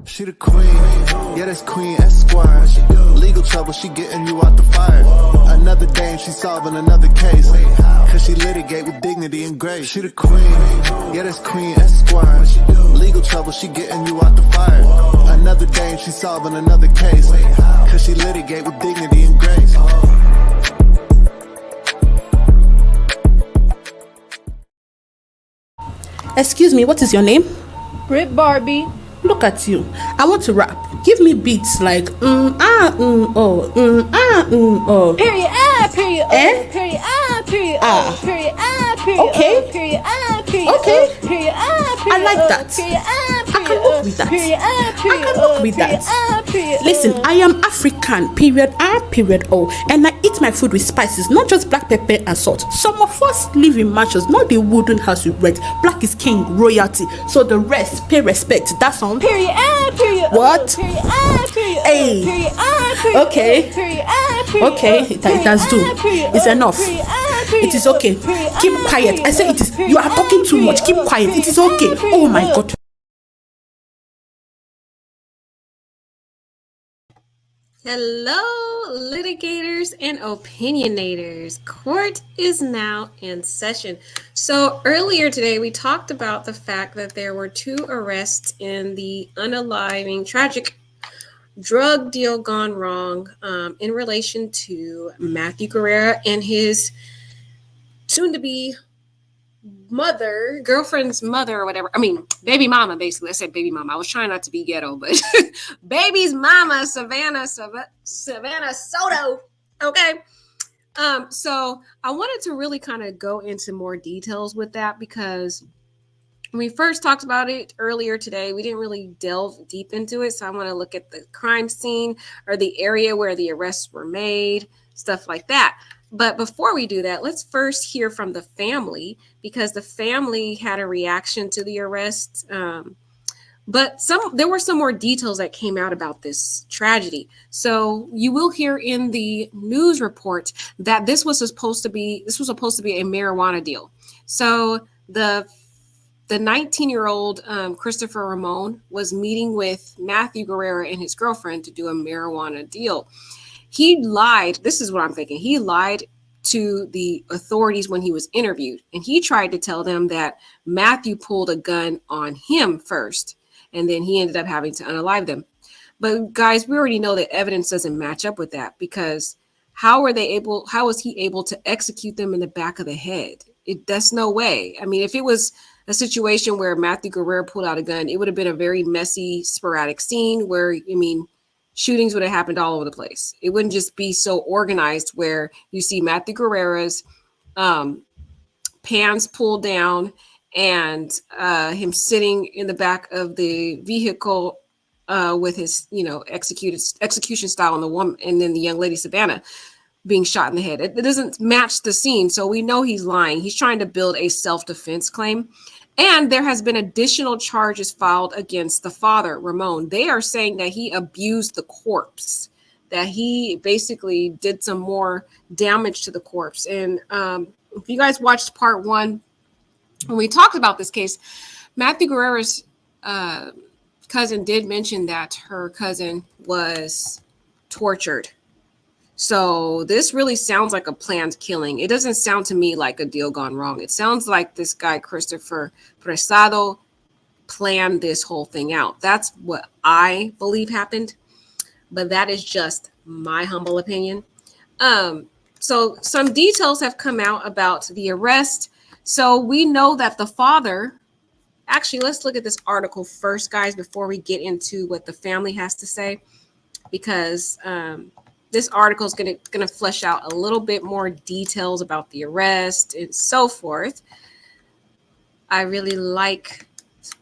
She the queen, yeah, that's Queen Esquire. Legal trouble, she getting you out the fire. Another day and she solving another case. Cause she litigate with dignity and grace. She the queen, yeah, that's Queen Esquire. Legal trouble, she getting you out the fire. Another day and she solving another case. Cause she litigate with dignity and grace. Excuse me, what is your name? Brit Barbie. Look at you. I want to rap. Give me beats like oh. Period ah, period Eh? period ah, period Ah. period ah, period Okay. period ah, period Okay. period ah, period I like that. period ah, I can work with that. period ah, I period can work with period that. ah, period Listen, I am African, period R, period O, and I eat my food with spices, not just black pepper and salt. Some of us live in mansions, not the wooden house we rent. Black is king, royalty, so the rest pay respect. That's on. period ah, period What? period ah, period Hey. period ah, period Okay. period ah, period Okay, it has do. It's enough. It is okay. Keep quiet. I say it is. You are talking too much. Keep quiet. It is okay. Oh my God. Hello, litigators and opinionators. Court is now in session. So earlier today, we talked about the fact that there were 2 arrests in the unaliving tragic drug deal gone wrong in relation to Matthew Guerrera and his soon-to-be girlfriend's mother or whatever. I mean, baby mama, basically. I said baby mama. I was trying not to be ghetto, but baby's mama, Savannah Soto. Okay. So I wanted to really kind of go into more details with that because when we first talked about it earlier today, we didn't really delve deep into it. So I want to look at the crime scene or the area where the arrests were made, stuff like that. But before we do that, let's first hear from the family because the family had a reaction to the arrest. But there were some more details that came out about this tragedy. So you will hear in the news report that this was supposed to be a marijuana deal. So the 19-year-old Christopher Ramon was meeting with Matthew Guerrera and his girlfriend to do a marijuana deal. He lied. This is what I'm thinking. He lied to the authorities when he was interviewed, and he tried to tell them that Matthew pulled a gun on him first, and then he ended up having to unalive them. But guys, we already know that evidence doesn't match up with that because how was he able to execute them in the back of the head? That's no way. I mean, if it was a situation where Matthew Guerrera pulled out a gun, it would have been a very messy, sporadic scene where, shootings would have happened all over the place. It wouldn't just be so organized where you see Matthew Guerrera's pants pulled down and him sitting in the back of the vehicle with his, execution style on the woman, and then the young lady Savannah being shot in the head. It doesn't match the scene. So we know he's lying. He's trying to build a self-defense claim. And there has been additional charges filed against the father, Ramon. They are saying that he abused the corpse, that he basically did some more damage to the corpse. And if you guys watched part 1, when we talked about this case, Matthew Guerrera's cousin did mention that her cousin was tortured. So this really sounds like a planned killing. It doesn't sound to me like a deal gone wrong. It sounds like this guy, Christopher Presado, planned this whole thing out. That's what I believe happened, but that is just my humble opinion. So some details have come out about the arrest. So we know that the father, actually, let's look at this article first, guys, before we get into what the family has to say, because this article is going to flesh out a little bit more details about the arrest and so forth. I really like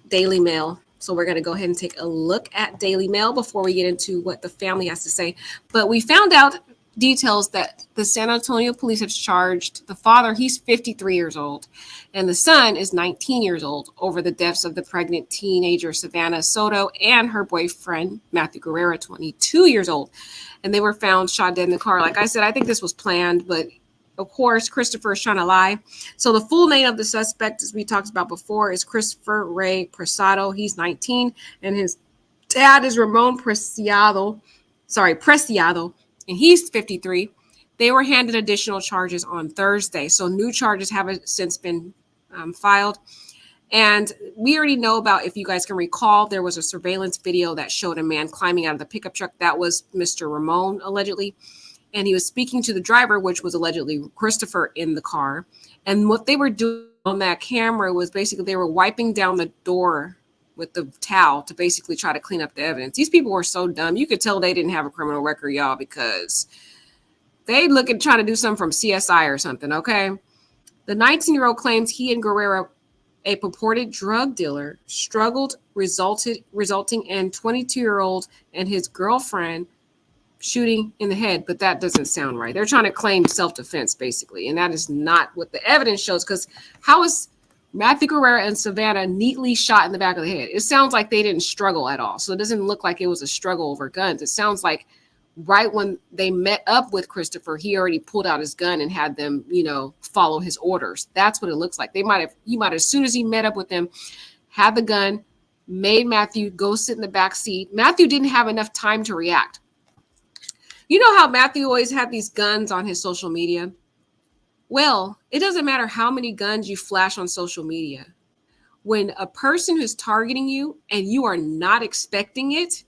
Daily Mail, so we're going to go ahead and take a look at Daily Mail before we get into what the family has to say. But we found out details that the San Antonio police have charged the father. He's 53 years old, and the son is 19 years old over the deaths of the pregnant teenager Savannah Soto and her boyfriend Matthew Guerrera, 22 years old. And they were found shot dead in the car. Like I said, I think this was planned, but of course, Christopher is trying to lie. So the full name of the suspect, as we talked about before, is Christopher Ray Presado. He's 19, and his dad is Ramon Preciado, and he's 53. They were handed additional charges on Thursday. So new charges have since been filed. And we already know about, if you guys can recall, there was a surveillance video that showed a man climbing out of the pickup truck. That was Mr. Ramon, allegedly. And he was speaking to the driver, which was allegedly Christopher, in the car. And what they were doing on that camera was basically they were wiping down the door with the towel to basically try to clean up the evidence. These people were so dumb. You could tell they didn't have a criminal record, y'all, because they look at trying to do something from CSI or something, okay? The 19-year-old claims he and Guerrera, a purported drug dealer, struggled, resulting in 22-year-old and his girlfriend shooting in the head, but that doesn't sound right. They're trying to claim self-defense, basically, and that is not what the evidence shows, because how is Matthew Guerrera and Savannah neatly shot in the back of the head? It sounds like they didn't struggle at all, so it doesn't look like it was a struggle over guns. It sounds like right when they met up with Christopher, he already pulled out his gun and had them, follow his orders. That's what it looks like. He might have, as soon as he met up with them, had the gun, made Matthew go sit in the back seat. Matthew didn't have enough time to react. You know how Matthew always had these guns on his social media? Well, it doesn't matter how many guns you flash on social media. When a person who's targeting you and you are not expecting it,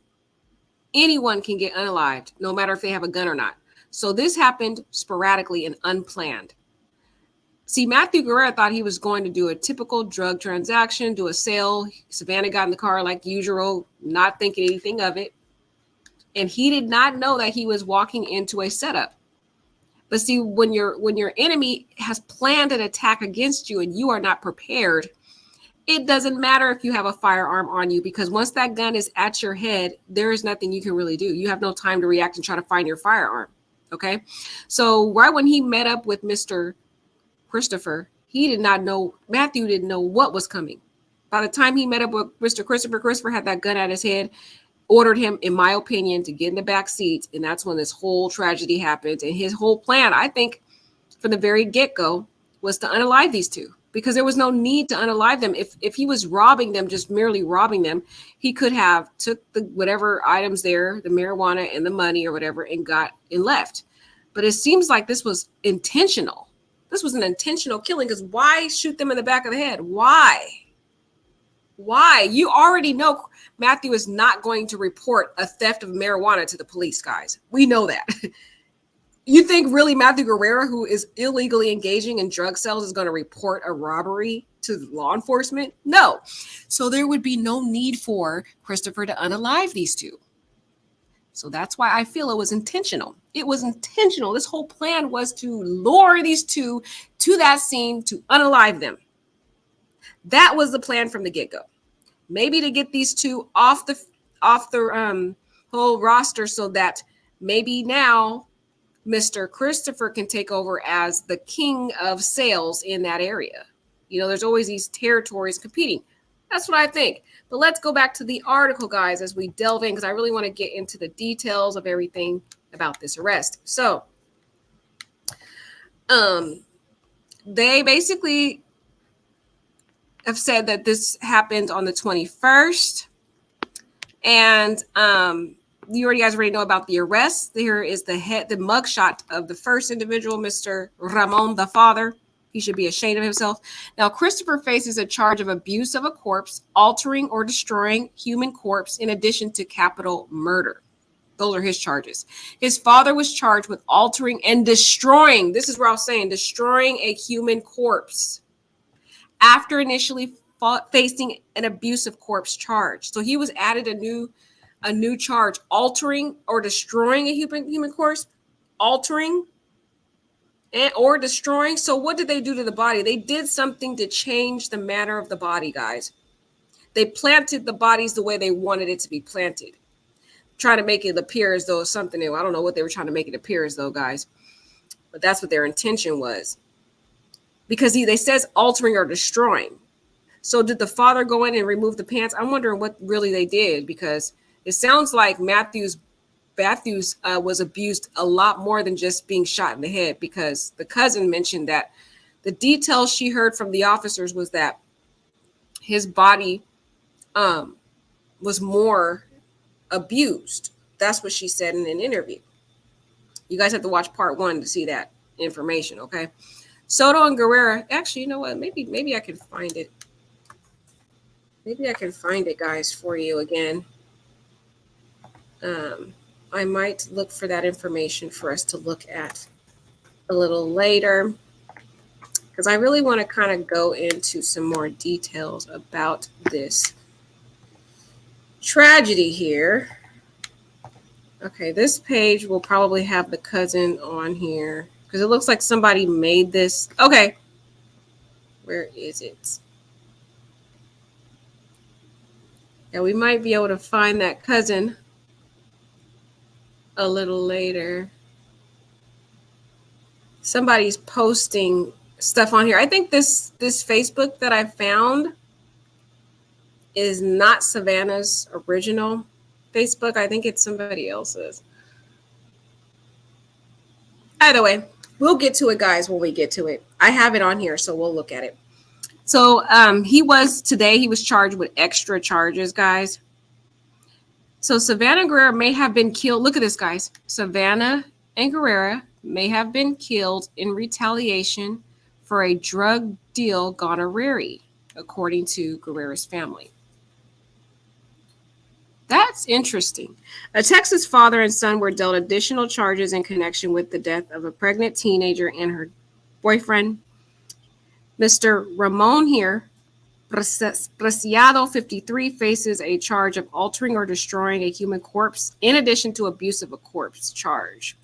anyone can get unalived, no matter if they have a gun or not. So this happened sporadically and unplanned. See, Matthew Guerrera thought he was going to do a typical drug transaction, do a sale. Savannah got in the car like usual, not thinking anything of it. And he did not know that he was walking into a setup. But see, when your enemy has planned an attack against you and you are not prepared, it doesn't matter if you have a firearm on you, because once that gun is at your head, there is nothing you can really do. You have no time to react and try to find your firearm. Okay. So right when he met up with Mr. Christopher, Matthew didn't know what was coming. By the time he met up with Mr. Christopher had that gun at his head, ordered him, in my opinion, to get in the back seat. And that's when this whole tragedy happened. And his whole plan, I think, from the very get-go, was to unalive these two, because there was no need to unalive them. If he was robbing them, just merely robbing them, he could have took the whatever items there, the marijuana and the money or whatever, and left. But it seems like this was intentional. This was an intentional killing, because why shoot them in the back of the head? Why? You already know Matthew is not going to report a theft of marijuana to the police, guys. We know that. You think really Matthew Guerrera, who is illegally engaging in drug sales, is going to report a robbery to law enforcement? No. So there would be no need for Christopher to unalive these two. So that's why I feel it was intentional. It was intentional. This whole plan was to lure these two to that scene to unalive them. That was the plan from the get-go. Maybe to get these two off the whole roster, so that maybe now Mr. Christopher can take over as the king of sales in that area. There's always these territories competing. That's what I think. But let's go back to the article, guys, as we delve in, because I really want to get into the details of everything about this arrest. So, they basically have said that this happened on the 21st. And you guys already know about the arrest. Here is the mugshot of the first individual, Mr. Ramon, the father. He should be ashamed of himself. Now, Christopher faces a charge of abuse of a corpse, altering or destroying human corpse, in addition to capital murder. Those are his charges. His father was charged with altering and destroying. This is where I was saying, destroying a human corpse, after initially facing an abusive corpse charge. So he was added a new charge, altering or destroying a human corpse, altering or destroying. So what did they do to the body? They did something to change the manner of the body, guys. They planted the bodies the way they wanted it to be planted, trying to make it appear as though it's something new. I don't know what they were trying to make it appear as though, guys, but that's what their intention was. Because they says altering or destroying. So did the father go in and remove the pants? I'm wondering what really they did, because it sounds like Matthews was abused a lot more than just being shot in the head, because the cousin mentioned that the details she heard from the officers was that his body was more abused. That's what she said in an interview. You guys have to watch part 1 to see that information, okay? Soto and Guerrera, actually, you know what? Maybe I can find it. Maybe I can find it, guys, for you again. I might look for that information for us to look at a little later, because I really want to kind of go into some more details about this tragedy here. Okay, this page will probably have the cousin on here because it looks like somebody made this. Okay, where is it? Yeah, we might be able to find that cousin a little later. Somebody's posting stuff on here. I think this Facebook that I found is not Savannah's original Facebook. I think it's somebody else's. Either way, we'll get to it, guys, when we get to it. I have it on here, so we'll look at it. So he was charged with extra charges, guys. So Savannah Guerrera may have been killed. Look at this, guys. Savannah and Guerrera may have been killed in retaliation for a drug deal gone awry, according to Guerrera's family. That's interesting. A Texas father and son were dealt additional charges in connection with the death of a pregnant teenager and her boyfriend. Mr. Ramon here, Preciado, 53, faces a charge of altering or destroying a human corpse in addition to abuse of a corpse charge.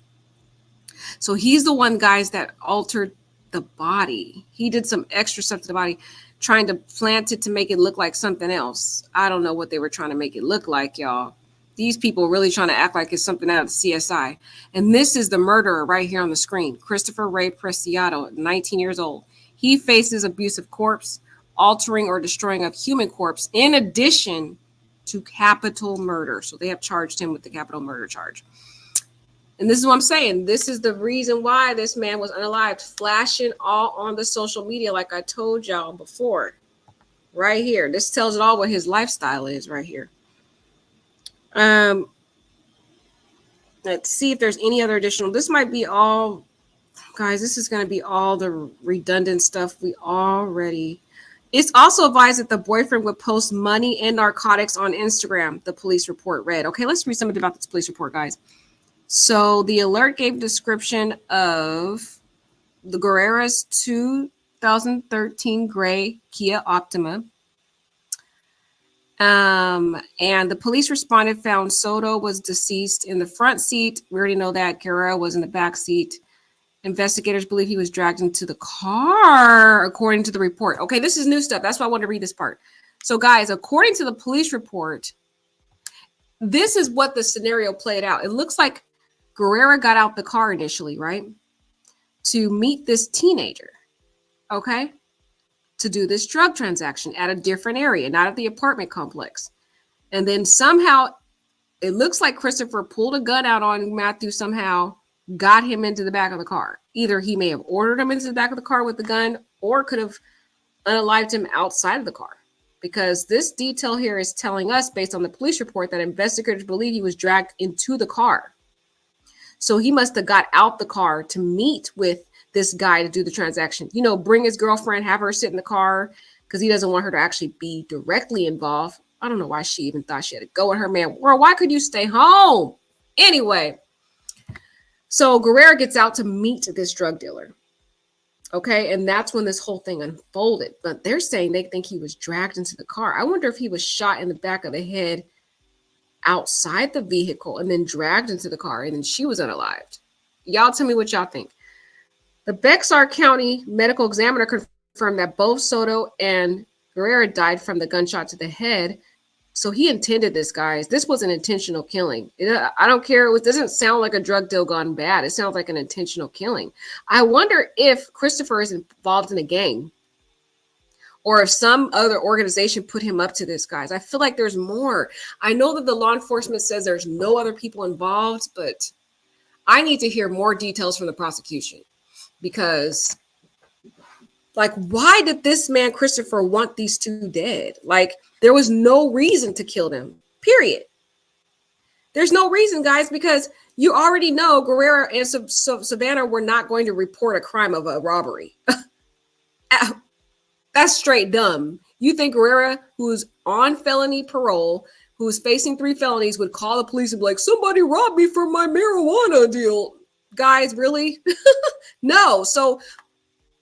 So he's the one, guys, that altered the body. He did some extra stuff to the body, trying to plant it to make it look like something else. I don't know what they were trying to make it look like, y'all. These people really trying to act like it's something out of CSI. And this is the murderer right here on the screen, Christopher Ray Preciado, 19 years old. He faces abuse of corpse, altering or destroying of human corpse, in addition to capital murder. So they have charged him with the capital murder charge. And this is what I'm saying. This is the reason why this man was unalived, flashing all on the social media, like I told y'all before. Right here. This tells it all what his lifestyle is right here. Let's see if there's any other additional. This might be all, guys, this is going to be all the redundant stuff we already. It's also advised that the boyfriend would post money and narcotics on Instagram, the police report read. Okay, let's read something about this police report, guys. So the alert gave a description of the Guerrera's 2013 gray Kia Optima. And the police responded, found Soto was deceased in the front seat. We already know that. Guerrera was in the back seat. Investigators believe he was dragged into the car, according to the report. Okay, this is new stuff. That's why I wanted to read this part. So, guys, according to the police report, this is what the scenario played out. It looks like Guerrera got out the car initially, right, to meet this teenager, okay, to do this drug transaction at a different area, not at the apartment complex. And then somehow it looks like Christopher pulled a gun out on Matthew, somehow got him into the back of the car. Either he may have ordered him into the back of the car with the gun or could have unalived him outside of the car. Because this detail here is telling us, based on the police report, that investigators believe he was dragged into the car. So he must have got out the car to meet with this guy to do the transaction. You know, bring his girlfriend, have her sit in the car because he doesn't want her to actually be directly involved. I don't know why she even thought she had to go with her man. Girl, why could you stay home? Anyway, so Guerrera gets out to meet this drug dealer. Okay, and that's when this whole thing unfolded. But they're saying they think he was dragged into the car. I wonder if he was shot in the back of the head outside the vehicle and then dragged into the car, and then she was unalived. Y'all tell me what y'all think. The Bexar County medical examiner confirmed that both Soto and Guerrera died from the gunshot to the head. So he intended this, guys. This was an intentional killing. I don't care. It doesn't sound like a drug deal gone bad. It sounds like an intentional killing. I wonder if Christopher is involved in a gang or if some other organization put him up to this, guys. I feel like there's more. I know that the law enforcement says there's no other people involved, but I need to hear more details from the prosecution because, like, why did this man, Christopher, want these two dead? Like, there was no reason to kill them, period. There's no reason, guys, because you already know Guerrera and Savannah were not going to report a crime of a robbery. That's straight dumb. You think Guerrera, who's on felony parole, who's facing 3 felonies, would call the police and be like, somebody robbed me for my marijuana deal? Guys, really? No. So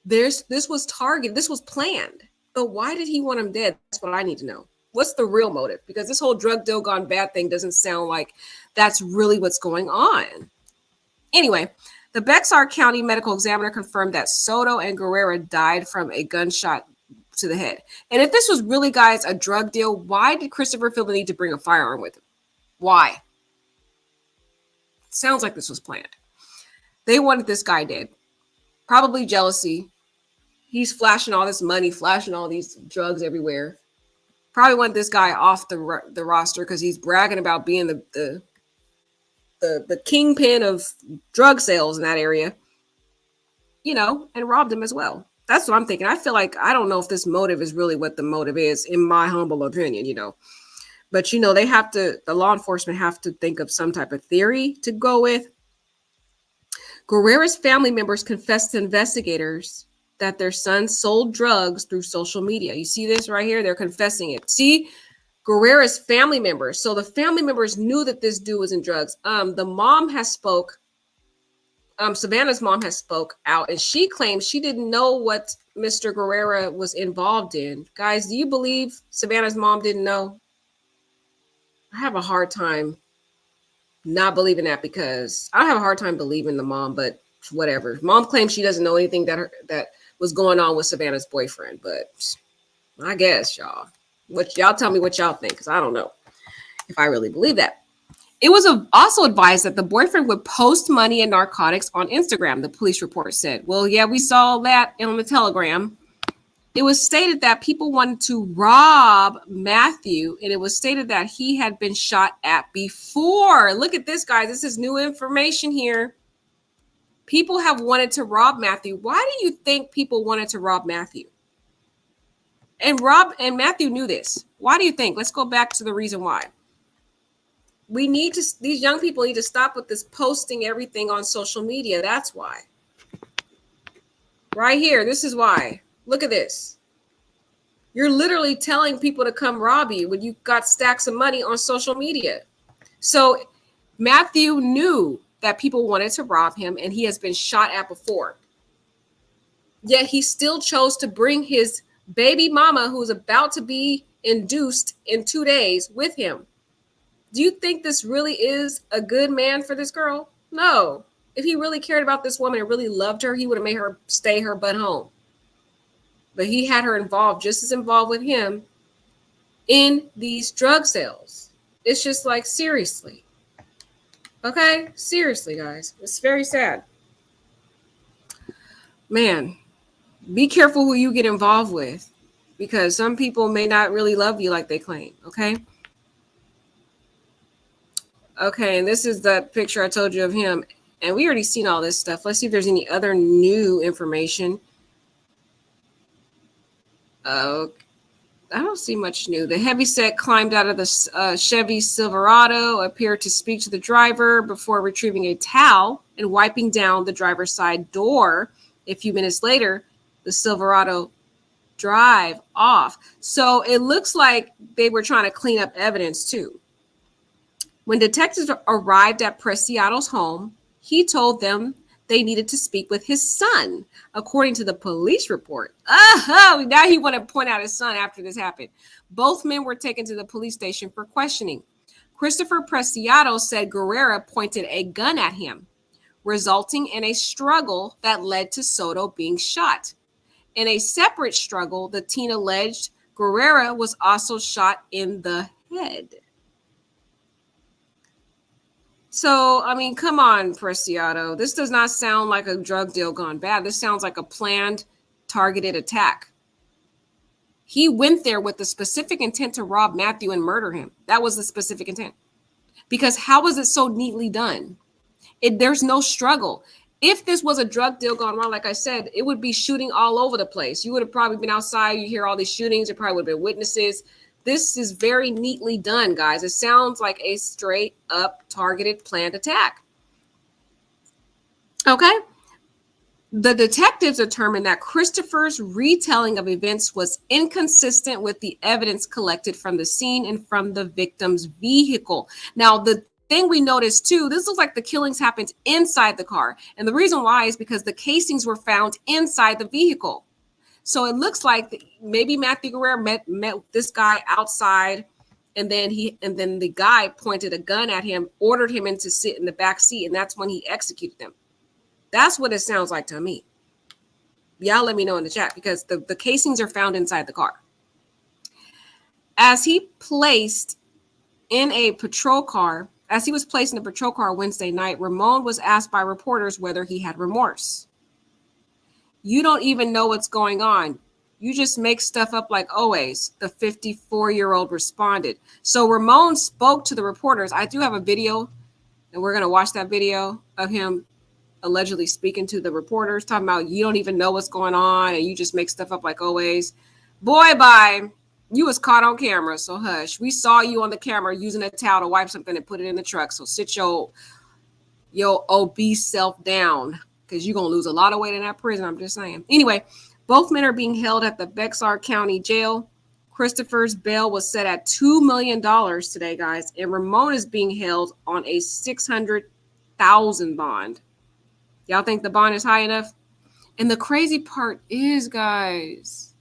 this was targeted. This was planned. But why did he want him dead? That's what I need to know. What's the real motive? Because this whole drug deal gone bad thing doesn't sound like that's really what's going on. Anyway, the Bexar County medical examiner confirmed that Soto and Guerrera died from a gunshot to the head. And if this was really, guys, a drug deal, why did Christopher feel the need to bring a firearm with him? Why? Sounds like this was planned. They wanted this guy dead. Probably jealousy. He's flashing all this money, flashing all these drugs everywhere. Probably want this guy off the roster because he's bragging about being the kingpin of drug sales in that area, you know, and robbed him as well. That's what I'm thinking. I feel like, I don't know if this motive is really what the motive is, in my humble opinion, you know. But, you know, the law enforcement have to think of some type of theory to go with. Guerrera's family members confessed to investigators that their son sold drugs through social media. You see this right here? They're confessing it. See, Guerrera's family members. So the family members knew that this dude was in drugs. The mom has spoke. Savannah's mom has spoke out, and she claims she didn't know what Mr. Guerrera was involved in. Guys, do you believe Savannah's mom didn't know? I have a hard time not believing that, because I have a hard time believing the mom, but whatever. Mom claims she doesn't know anything that was going on with Savannah's boyfriend, but I guess y'all tell me what y'all think, because I don't know if I really believe that. It was also advised that the boyfriend would post money and narcotics on Instagram, the police report said. Well, yeah, we saw that on the telegram. It was stated that people wanted to rob Matthew, and it was stated that he had been shot at before. Look at this, guys. This is new information here. People have wanted to rob Matthew. Why do you think people wanted to rob Matthew? And Matthew knew this. Why do you think? Let's go back to the reason why. These young people need to stop with this posting everything on social media. That's why. Right here. This is why. Look at this. You're literally telling people to come rob you when you got stacks of money on social media. So Matthew knew that people wanted to rob him, and he has been shot at before. Yet he still chose to bring his baby mama, who's about to be induced in 2 days, with him. Do you think this really is a good man for this girl? No. If he really cared about this woman and really loved her, he would have made her stay her butt home. But he had her involved, just as involved with him, in these drug sales. It's just like, seriously. Okay? Seriously, guys. It's very sad. Man, be careful who you get involved with, because some people may not really love you like they claim. Okay? Okay, and this is that picture I told you of him. And we already seen all this stuff. Let's see if there's any other new information. I don't see much new. The heavyset climbed out of the Chevy Silverado, appeared to speak to the driver before retrieving a towel and wiping down the driver's side door. A few minutes later, the Silverado drive off. So it looks like they were trying to clean up evidence too. When detectives arrived at Preciado's home, he told them they needed to speak with his son, according to the police report. Now he wanted to point out his son after this happened. Both men were taken to the police station for questioning. Christopher Preciado said Guerrera pointed a gun at him, resulting in a struggle that led to Soto being shot. In a separate struggle, the teen alleged Guerrera was also shot in the head. So, I mean, come on, Preciado. This does not sound like a drug deal gone bad. This sounds like a planned, targeted attack. He went there with the specific intent to rob Matthew and murder him. That was the specific intent. Because how was it so neatly done? There's no struggle. If this was a drug deal gone wrong, like I said, it would be shooting all over the place. You would have probably been outside. You hear all these shootings. There probably would have been witnesses. This is very neatly done, guys. It sounds like a straight up targeted planned attack. Okay. The detectives determined that Christopher's retelling of events was inconsistent with the evidence collected from the scene and from the victim's vehicle. Now, the thing we noticed too, this looks like the killings happened inside the car. And the reason why is because the casings were found inside the vehicle. So it looks like maybe Matthew Guerrera met this guy outside, and then the guy pointed a gun at him, ordered him in to sit in the back seat, and that's when he executed them. That's what it sounds like to me. Y'all let me know in the chat, because the casings are found inside the car. As he was placed in a patrol car Wednesday night, Ramon was asked by reporters whether he had remorse. You don't even know what's going on. You just make stuff up like always, the 54-year-old responded. So Ramon spoke to the reporters. I do have a video, and we're going to watch that video of him allegedly speaking to the reporters, talking about you don't even know what's going on and you just make stuff up like always. Boy, bye. You was caught on camera, so hush. We saw you on the camera using a towel to wipe something and put it in the truck. So sit your obese self down, because you're going to lose a lot of weight in that prison. I'm just saying. Anyway, both men are being held at the Bexar County Jail. Christopher's bail was set at $2 million today, guys. And Ramon is being held on a $600,000 bond. Y'all think the bond is high enough? And the crazy part is, guys,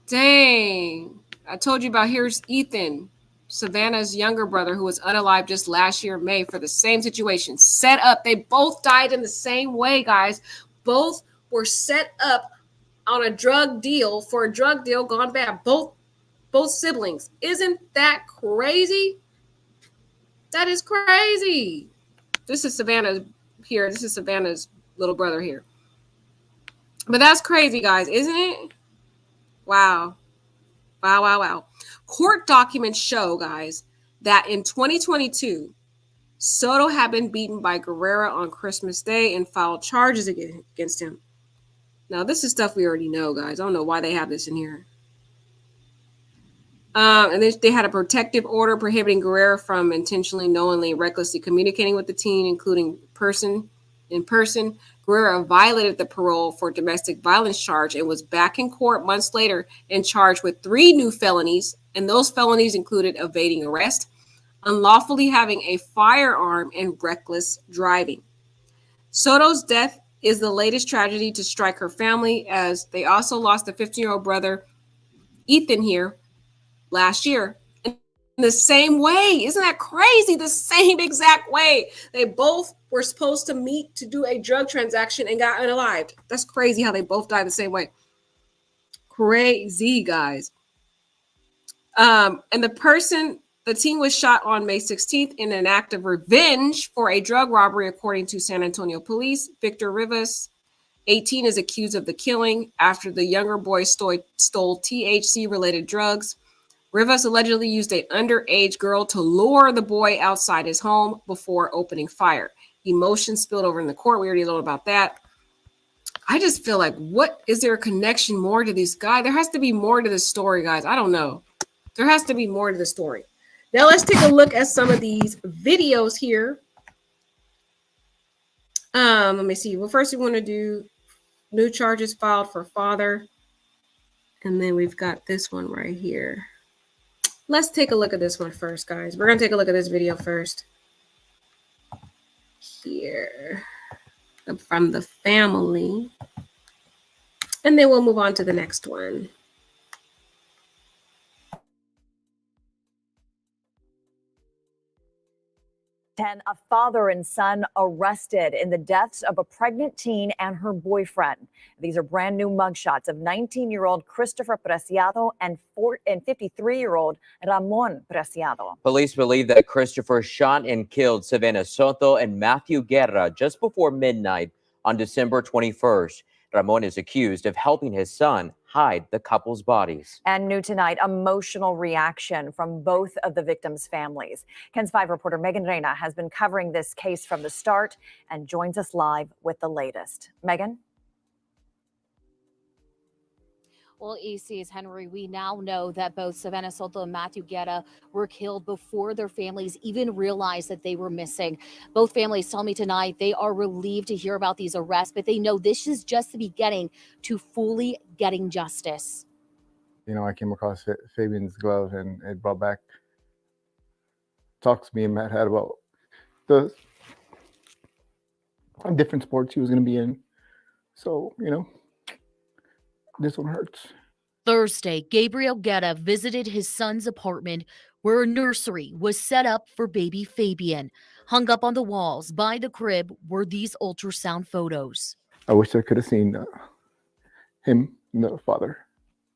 dang, I told you about, here's Ethan, Savannah's younger brother, who was unalive just last year, May, for the same situation. Set up. They both died in the same way, guys. Both were set up on a drug deal for a drug deal gone bad. Both siblings. Isn't that crazy? That is crazy. This is Savannah's here. This is Savannah's little brother here. But that's crazy, guys, isn't it? Wow. Wow. Court documents show, guys, that in 2022, Soto had been beaten by Guerrera on Christmas Day and filed charges against him. Now, this is stuff we already know, guys. I don't know why they have this in here. And they had a protective order prohibiting Guerrera from intentionally, knowingly, recklessly communicating with the teen, including in person. Guerrera violated the parole for domestic violence charge and was back in court months later and charged with 3 new felonies. And those felonies included evading arrest, unlawfully having a firearm, and reckless driving. Soto's death is the latest tragedy to strike her family, as they also lost a 15-year-old brother, Ethan, here last year in the same way. Isn't that crazy? The same exact way. They both were supposed to meet to do a drug transaction and got unalived. That's crazy how they both died the same way. Crazy, guys. And the teen was shot on May 16th in an act of revenge for a drug robbery, according to San Antonio police. Victor Rivas, 18, is accused of the killing after the younger boy stole THC-related drugs. Rivas allegedly used an underage girl to lure the boy outside his home before opening fire. Emotion spilled over in the court. We already know about that. I just feel like, what is there a connection more to this guy? There has to be more to this story, guys. I don't know. There has to be more to the story. Now let's take a look at some of these videos here. Let me see. Well, first we want to do new charges filed for father. And then we've got this one right here. Let's take a look at this one first, guys. We're going to take a look at this video first. Here. From the family. And then we'll move on to the next one. A father and son arrested in the deaths of a pregnant teen and her boyfriend. These are brand new mugshots of 19-year-old Christopher Preciado and 53-year-old Ramon Preciado. Police believe that Christopher shot and killed Savannah Soto and Matthew Guerra just before midnight on December 21st. Ramon is accused of helping his son hide the couple's bodies. And new tonight, emotional reaction from both of the victims' families. KENS 5 reporter Megan Reyna has been covering this case from the start and joins us live with the latest. Megan? Well, EC's Henry, we now know that both Savannah Soto and Matthew Guerra were killed before their families even realized that they were missing. Both families tell me tonight they are relieved to hear about these arrests, but they know this is just the beginning to fully getting justice. You know, I came across Fabian's glove, and it brought back talks me and Matt had about the different sports he was going to be in. So, you know, this one hurts. Thursday, Gabriel Guerra visited his son's apartment where a nursery was set up for baby Fabian. Hung up on the walls by the crib were these ultrasound photos. I wish I could have seen him in the father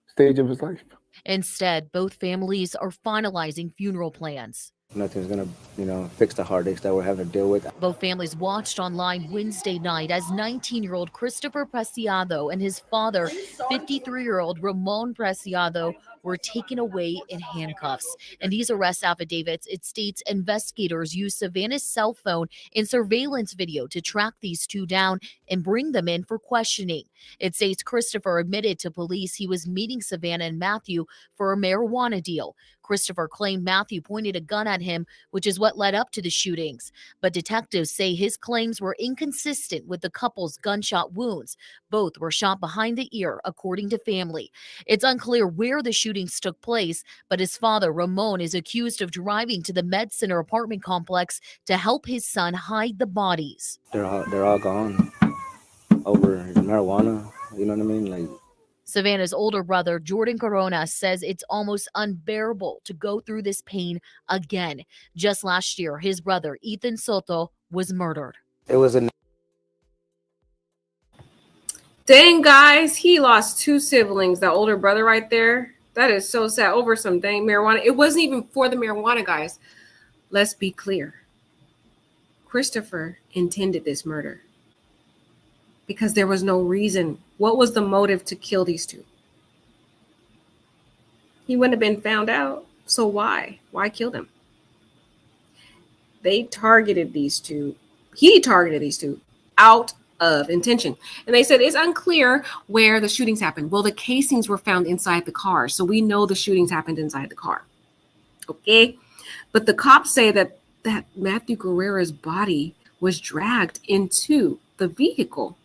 stage of his life. Instead, both families are finalizing funeral plans. Nothing's gonna, you know, fix the heartaches that we're having to deal with. Both families watched online Wednesday night as 19-year-old Christopher Preciado and his father, 53-year-old Ramon Preciado, were taken away in handcuffs. In these arrest affidavits, it states investigators used Savannah's cell phone and surveillance video to track these two down and bring them in for questioning. It states Christopher admitted to police he was meeting Savannah and Matthew for a marijuana deal. Christopher claimed Matthew pointed a gun at him, which is what led up to the shootings. But detectives say his claims were inconsistent with the couple's gunshot wounds. Both were shot behind the ear, according to family. It's unclear where the shootings took place, but his father, Ramon, is accused of driving to the Med Center apartment complex to help his son hide the bodies. They're all gone over marijuana. You know what I mean? Like, Savannah's older brother, Jordan Corona, says it's almost unbearable to go through this pain again. Just last year, his brother, Ethan Soto, was murdered. it was a Dang, guys, he lost two siblings, that older brother right there. That is so sad, over some dang marijuana. It wasn't even for the marijuana, guys. Let's be clear. Christopher intended this murder because there was no reason. What was the motive to kill these two? He wouldn't have been found out. So why? Why kill them? They targeted these two. He targeted these two out of intention. And they said it's unclear where the shootings happened. Well, the casings were found inside the car. So we know the shootings happened inside the car. Okay. But the cops say that Matthew Guerrera's body was dragged into the vehicle.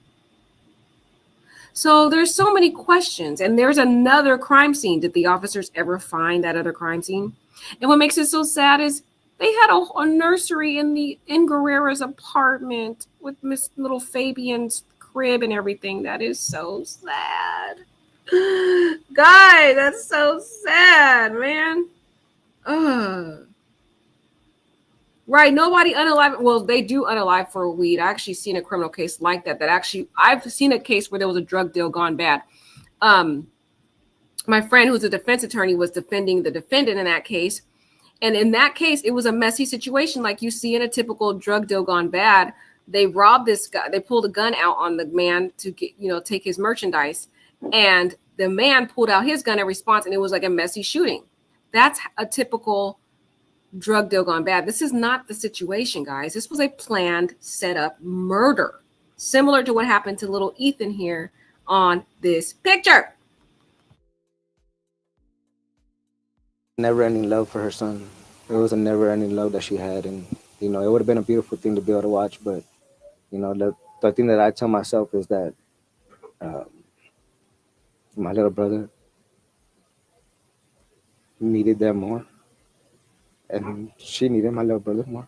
So there's so many questions. And there's another crime scene. Did the officers ever find that other crime scene? And what makes it so sad is they had a nursery in Guerrera's apartment with Miss Little Fabian's crib and everything. That is so sad. Guys, that's so sad, man. Right, nobody unalive. Well, they do unalive for weed. I actually seen a criminal case like that. I've seen a case where there was a drug deal gone bad. My friend, who's a defense attorney, was defending the defendant in that case. And in that case, it was a messy situation like you see in a typical drug deal gone bad. They robbed this guy. They pulled a gun out on the man to get, take his merchandise. And the man pulled out his gun in response, and it was like a messy shooting. That's a typical drug deal gone bad. This is not the situation, guys. This was a planned, set up murder, similar to what happened to little Ethan here on this picture. never-ending love for her son. It was a never-ending love that she had, and it would have been a beautiful thing to be able to watch. But the thing that I tell myself is that my little brother needed them more, and she needed my little brother more.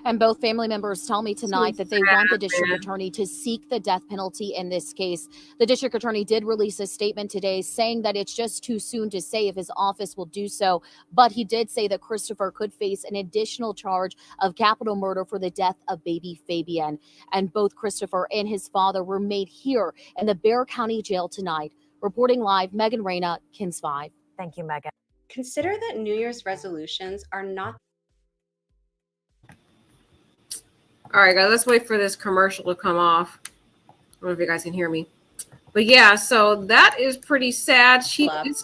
And both family members tell me tonight that they want the district attorney to seek the death penalty in this case. The district attorney did release a statement today saying that it's just too soon to say if his office will do so. But he did say that Christopher could face an additional charge of capital murder for the death of baby Fabian. And both Christopher and his father were made here in the Bexar County Jail tonight. Reporting live, Megan Reyna, KINS 5. Thank you, Megan. Consider that New Year's resolutions are not. All right, guys, let's wait for this commercial to come off. I don't know if you guys can hear me. But yeah, so that is pretty sad.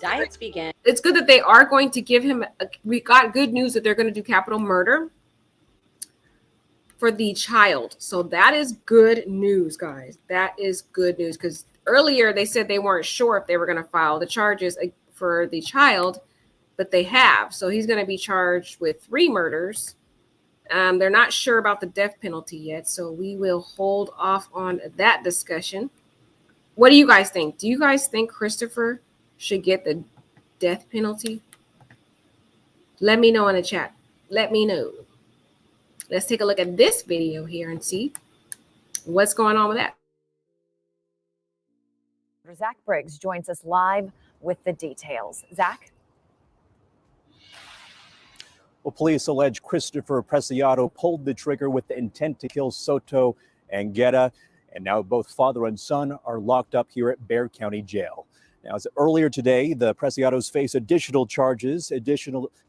Diets begin. It's good that they are going to give him, we got good news that they're going to do capital murder for the child. So that is good news, guys. That is good news, because earlier they said they weren't sure if they were going to file the charges for the child, but they have. So he's going to be charged with 3 murders. They're not sure about the death penalty yet, so we will hold off on that discussion. What do you guys think? Do you guys think Christopher should get the death penalty? Let me know in the chat. Let me know. Let's take a look at this video here and see what's going on with that. Zach Briggs joins us live with the details. Zach? Well, police allege Christopher Preciado pulled the trigger with the intent to kill Soto and Guerra, and now both father and son are locked up here at Bexar County Jail. Now, as earlier today, the Preciados face additional charges.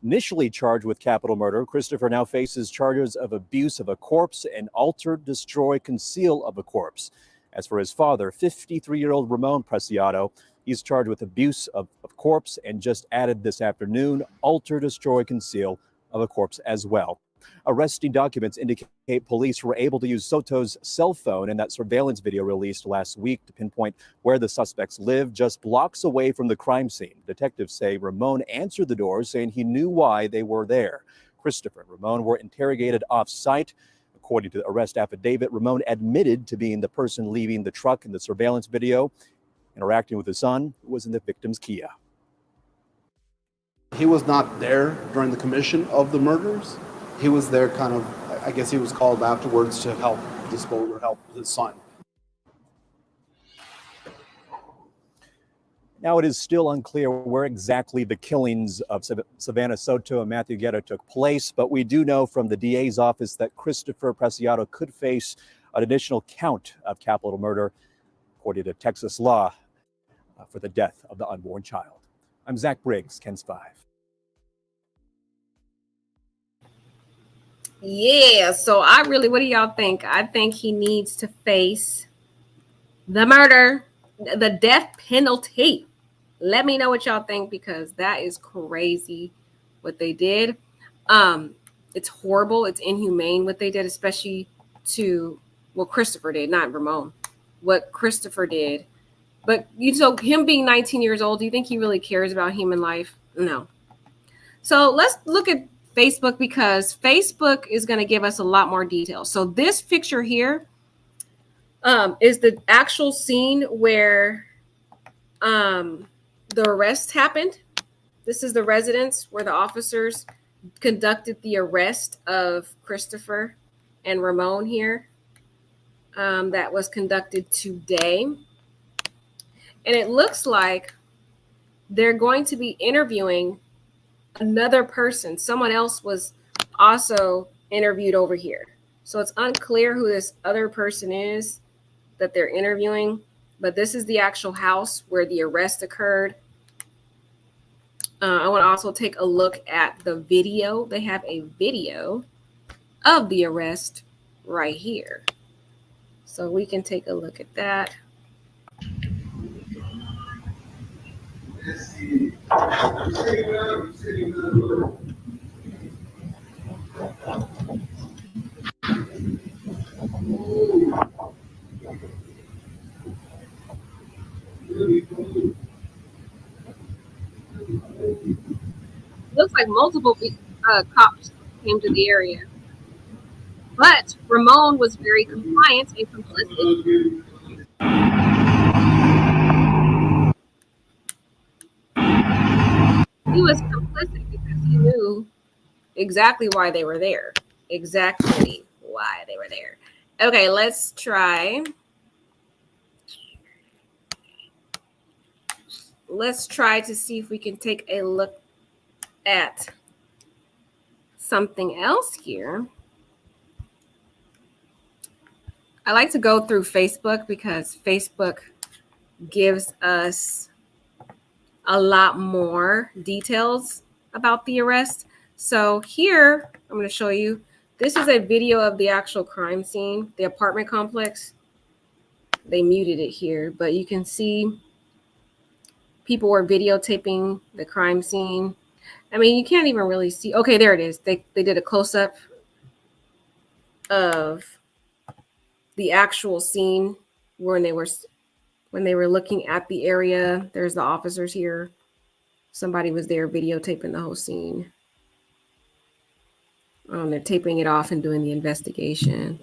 Initially charged with capital murder, Christopher now faces charges of abuse of a corpse and alter, destroy, conceal of a corpse. As for his father, 53-year-old Ramon Preciado, he's charged with abuse of corpse and just added this afternoon, alter, destroy, conceal of a corpse as well. Arresting documents indicate police were able to use Soto's cell phone in that surveillance video released last week to pinpoint where the suspects live, just blocks away from the crime scene. Detectives say Ramon answered the door, saying he knew why they were there. Christopher and Ramon were interrogated off-site. According to the arrest affidavit, Ramon admitted to being the person leaving the truck in the surveillance video. Interacting with his son, who was in the victim's Kia. He was not there during the commission of the murders. He was there kind of, I guess he was called afterwards to help dispose or help his son. Now it is still unclear where exactly the killings of Savannah Soto and Matthew Guerra took place, but we do know from the DA's office that Christopher Preciado could face an additional count of capital murder, according to Texas law, for the death of the unborn child. I'm Zach Briggs, KENS 5. Yeah, so what do y'all think? I think he needs to face the murder, the death penalty. Let me know what y'all think, because that is crazy what they did. It's horrible. It's inhumane what they did, especially to what Christopher did, not Ramon. What Christopher did. But so him being 19 years old, do you think he really cares about human life? No. So let's look at Facebook, because Facebook is going to give us a lot more details. So this picture here is the actual scene where the arrest happened. This is the residence where the officers conducted the arrest of Christopher and Ramon here. That was conducted today. And it looks like they're going to be interviewing another person. Someone else was also interviewed over here. So it's unclear who this other person is that they're interviewing, but this is the actual house where the arrest occurred. I want to also take a look at the video. They have a video of the arrest right here. So we can take a look at that. Looks like multiple cops came to the area, but Ramon was very compliant and complicit. He was complicit because he knew exactly why they were there. Exactly why they were there. Okay, let's try. Let's try to see if we can take a look at something else here. I like to go through Facebook because Facebook gives us a lot more details about the arrest. So here, I'm going to show you. This is a video of the actual crime scene, the apartment complex. They muted it here, but you can see people were videotaping the crime scene. I mean, you can't even really see. Okay, there it is. They did a close-up of the actual scene when they were looking at the area. There's the officers here. Somebody was there videotaping the whole scene. They're taping it off and doing the investigation.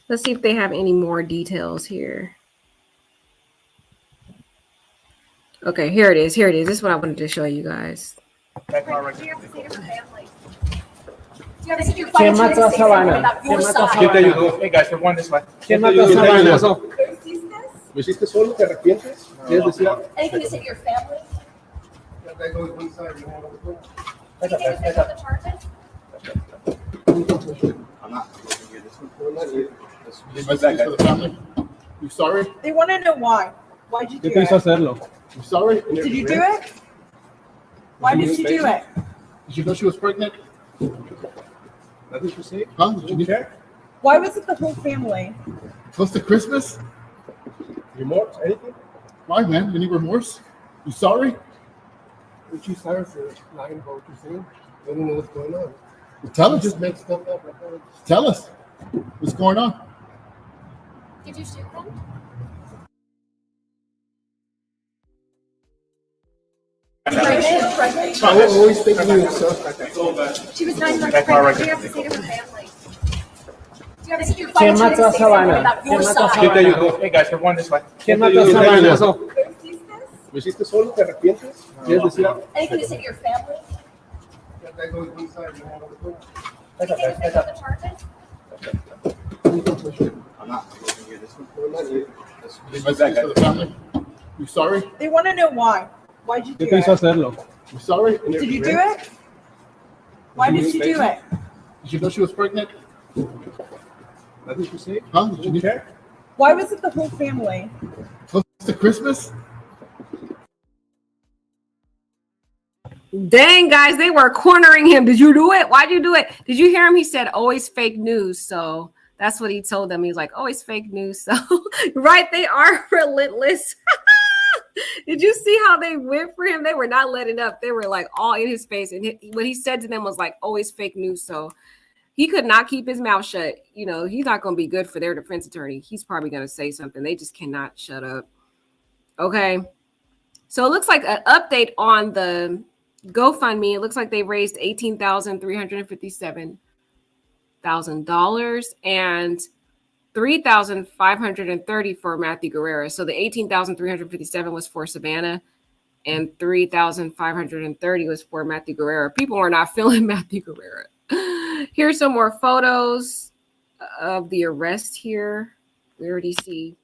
Let's see if they have any more details here. Okay, here it is. Here it is. This is what I wanted to show you guys. ¿Quién mató a Savannah? ¿Quién mató a ¿Quién te Savannah? ayudó? Hey guys, we're one this way. ¿Quién mató a Savannah? ¿Lo hiciste solo? ¿Te arrepientes? ¿Quieres decir algo? Anything to say to your family? You sorry? They want to know why. Why'd you do ¿Qué te hizo it? hacerlo? You sorry? Did you do it? Why did you do it? Did you know she was pregnant? Nothing to say? Huh? Did you care? Why was it the whole family? Close to Christmas? Remorse? Anything? Why, man? Any remorse? You sorry? Aren't you sorry for lying about what you're saying? I don't know what's going on. Well, tell us. Just make stuff up. Tell us. What's going on? Did you shoot them? I always think you. She was 9 months pregnant. What do you have to say to her family? Do you have to say to your ¿Quién family? mató a Savannah? ¿Quién mató a ¿Quién te Savannah? ayudó? Hey guys, we're one this way. ¿Quién mató a Savannah? ¿Lo hiciste solo? ¿Te arrepientes? ¿Quieres decir algo? Anything to say to your family? Anything to say about the charges? I'm not. You sorry? They want to know why. Why'd you do ¿Qué te hizo it? hacerlo? You sorry? Did you do it? Why did you do it? Did you know she was pregnant? Nothing to say? Huh? Did you care? Why was it the whole family? Close to Christmas? Dang, guys, they were cornering him. Did you do it? Why'd you do it? Did you hear him? He said, always fake news. So that's what he told them. He's like, always fake news. So, right, they are relentless. Did you see how they went for him? They were not letting up. They were like all in his face. And what he said to them was like, always fake news. So he could not keep his mouth shut. You know, he's not going to be good for their defense attorney. He's probably going to say something. They just cannot shut up. Okay. So it looks like an update on the GoFundMe. It looks like they raised $18,357,000 and $3,530 for Matthew Guerrera. So the $18,357 was for Savannah and $3,530 was for Matthew Guerrera. People are not feeling Matthew Guerrera. Here's some more photos of the arrest here. We already see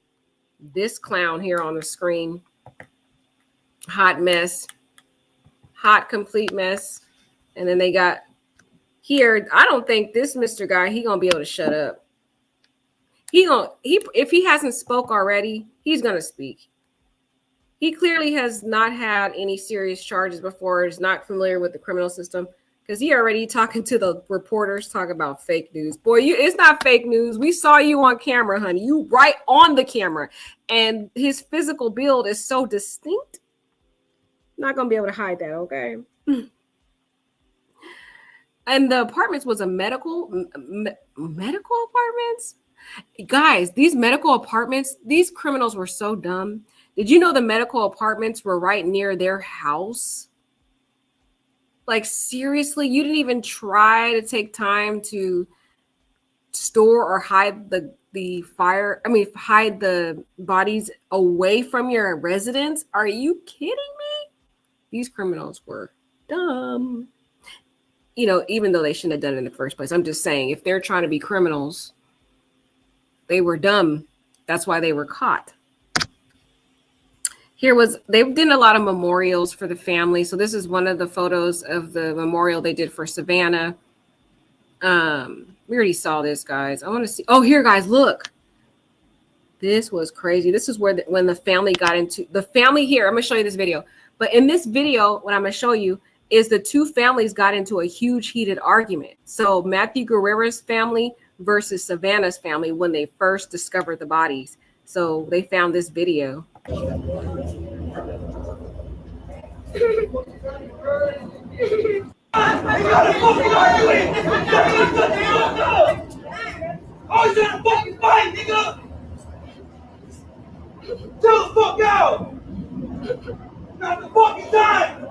this clown here on the screen. Hot mess. Hot, complete mess. And then they got here. I don't think this Mr. Guy, he gonna be able to shut up. If he hasn't spoke already, he's gonna speak. He clearly has not had any serious charges before, is not familiar with the criminal system, because he already talking to the reporters, talking about fake news. Boy, it's not fake news. We saw you on camera, honey. You right on the camera. And his physical build is so distinct. Not gonna be able to hide that, okay? And the apartments was a medical apartments. Guys, these medical apartments, these criminals were so dumb. Did you know the medical apartments were right near their house? Like, seriously, you didn't even try to take time to store or hide hide the bodies away from your residence? Are you kidding me? These criminals were dumb. You know, even though they shouldn't have done it in the first place. I'm just saying, if they're trying to be criminals, they were dumb. That's why they were caught. They did a lot of memorials for the family. So this is one of the photos of the memorial they did for Savannah. We already saw this, guys. I want to see. Oh, here, guys, look. This was crazy. This is when the family got into the family here. I'm going to show you this video. But in this video, what I'm going to show you is the two families got into a huge heated argument. So Matthew Guerrera's family versus Savannah's family when they first discovered the bodies. So they found this video. Oh, he's trying to fucking fight, nigga! Chill the fuck out! Not the fucking time!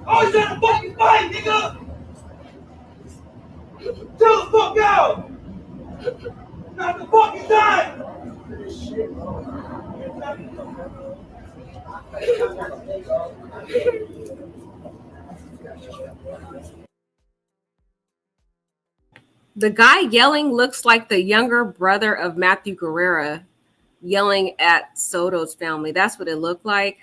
Oh, he's trying to fucking fight, nigga! Chill the fuck out! Not the fucking time! The guy yelling looks like the younger brother of Matthew Guerrera yelling at Soto's family. That's what it looked like.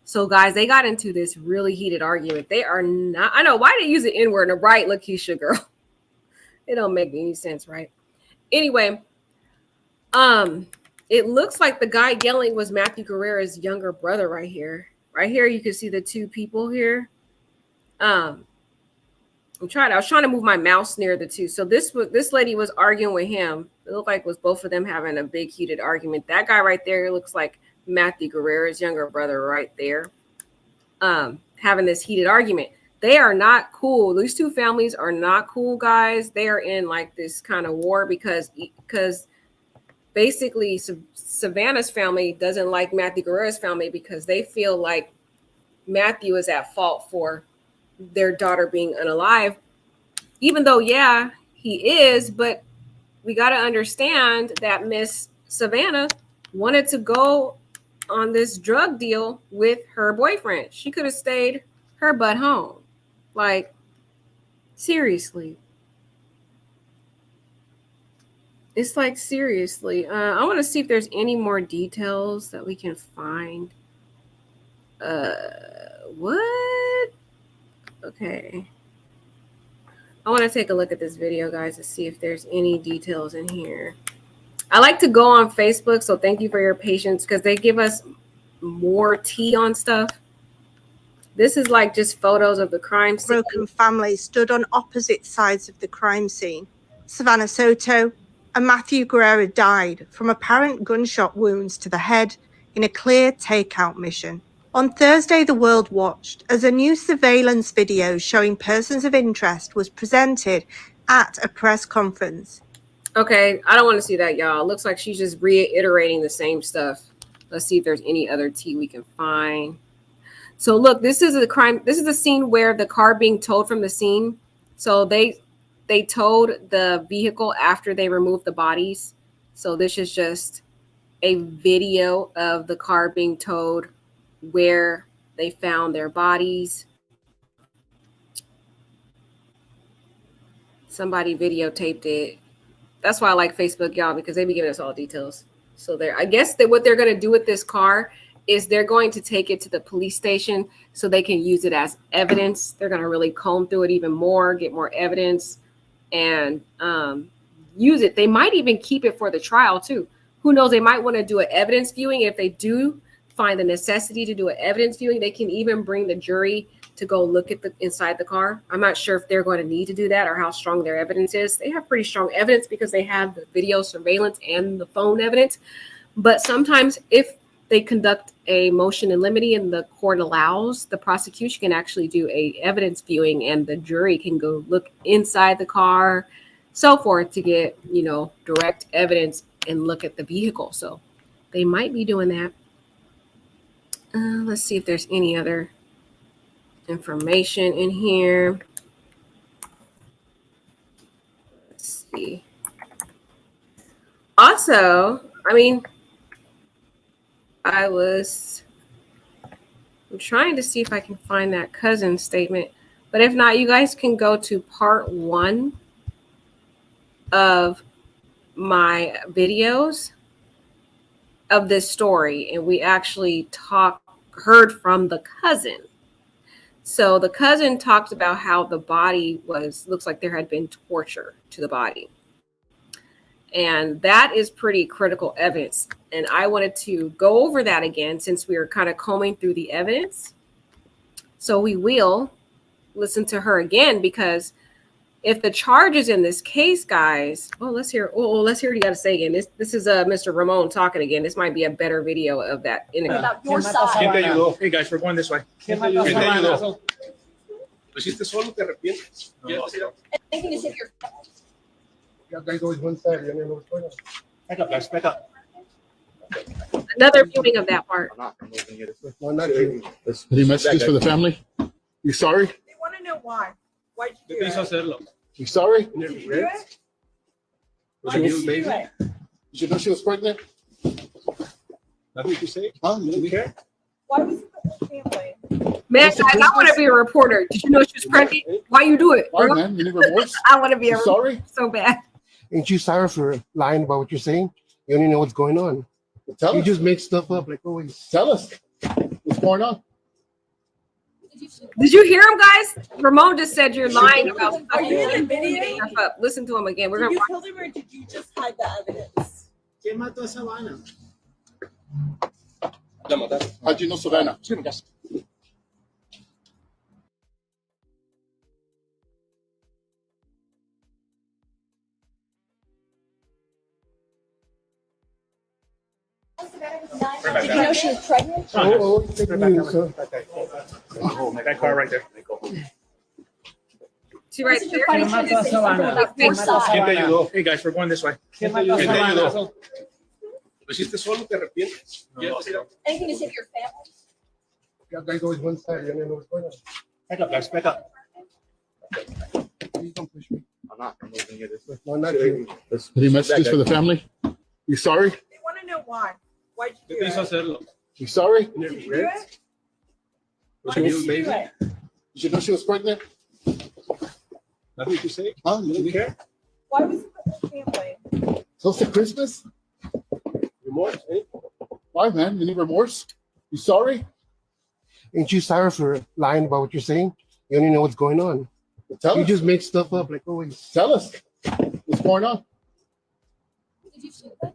So, guys, they got into this really heated argument. They are not. I know, why they use the N-word in a bright Lakeisha girl? It don't make any sense, right? Anyway, it looks like the guy yelling was Matthew Guerrera's younger brother right here. Right here, you can see the two people here. I was trying to move my mouse near the two. So this lady was arguing with him. It looked like it was both of them having a big heated argument. That guy right there looks like Matthew Guerrera's younger brother right there. Having this heated argument. They are not cool. These two families are not cool, guys. They are in like this kind of war because basically Savannah's family doesn't like Matthew Guerrera's family because they feel like Matthew is at fault for their daughter being unalive, even though, yeah, he is. But we got to understand that Miss Savannah wanted to go on this drug deal with her boyfriend. She could have stayed her butt home. Like, seriously. It's like, seriously. I want to see if there's any more details that we can find. What? Okay. I want to take a look at this video, guys, to see if there's any details in here. I like to go on Facebook, so thank you for your patience because they give us more tea on stuff. This is like just photos of the crime scene. Broken families stood on opposite sides of the crime scene. Savannah Soto and Matthew Guerrera died from apparent gunshot wounds to the head in a clear takeout mission. On Thursday, the world watched as a new surveillance video showing persons of interest was presented at a press conference. Okay, I don't want to see that, y'all. It looks like she's just reiterating the same stuff. Let's see if there's any other tea we can find. So look, this is a crime. This is a scene where the car being towed from the scene. So they towed the vehicle after they removed the bodies. So this is just a video of the car being towed where they found their bodies. Somebody videotaped it. That's why I like Facebook, y'all, because they be giving us all details. So I guess that what they're going to do with this car is they're going to take it to the police station so they can use it as evidence. They're going to really comb through it even more, get more evidence, and use it. They might even keep it for the trial too. Who knows? They might want to do an evidence viewing. If they do find the necessity to do an evidence viewing, they can even bring the jury to go look at the inside the car. I'm not sure if they're going to need to do that or how strong their evidence is. They have pretty strong evidence because they have the video surveillance and the phone evidence. But sometimes if they conduct a motion in limine and the court allows, the prosecution can actually do a evidence viewing and the jury can go look inside the car, so forth, to get, direct evidence and look at the vehicle. So they might be doing that. Let's see if there's any other information in here. Let's see. Also, I'm trying to see if I can find that cousin statement, but if not, you guys can go to part 1 of my videos of this story, and we actually heard from the cousin. So the cousin talked about how the body looks like there had been torture to the body. And that is pretty critical evidence. And I wanted to go over that again since we were kind of combing through the evidence. So we will listen to her again, because if the charges in this case, guys, let's hear what you got to say again. This is Mr. Ramon talking again. This might be a better video of that. About your side. Hey guys, we're going this way. ¿Lo hiciste solo? ¿Te arrepientes? Anything to save your You guys always one side. You know what's going on. Back up, guys. Back up. Another viewing of that part. No, not you. Any messages for the family? You sorry? They want to know why. Why'd you ¿Qué do te hizo it? hacerlo? You sorry? Did you do it? She was, Did you do it? did you know she was pregnant? Nothing to say? Huh? You didn't care? Why was it the whole family? Man, guys, I want to be a reporter. Did you know she was pregnant? Why you do it? Why, bro? man? You need remorse? I want to be a You sorry? so bad. Ain't you sorry for lying about what you're saying? You don't even know what's going on. Tell us. You just make stuff up like always. Tell us what's going on. Did you hear him, guys? Ramon just said you're lying about stuff. Are you in the video? Stuff up. Listen to him again. We're Did gonna you watch. kill him or did you just hide the evidence? ¿Quién mató a Savannah? La mataron. How'd you know Savannah? Sí, en casa. Did you know she was pregnant? That car right there. See right there. About your side. ¿Quién te ayudó? Hey guys, we're going this way. ¿Quién mató a ¿Quién te Savannah? ayudó? ¿Lo hiciste solo? ¿Te arrepientes? Anything to save your family? You guys always one side. You don't know what's going on. Back up, guys. Back up. Please don't push me. I'm not moving here this way. No, not you. Any messages for the family? You sorry? They want to know why. Why'd ¿Qué you te do hizo it? hacerlo? You sorry? Did you do it? Was Why it did you, you baby? do it? Did you know she was pregnant? Nothing to say? Huh? You didn't care? Why was it the whole family? Close to Christmas? Remorse, eh? Why, man? You need remorse? You sorry? Ain't you sorry for lying about what you're saying? You don't even know what's going on. Tell us. You just make stuff up like always. Tell us what's going on. Did you shoot them?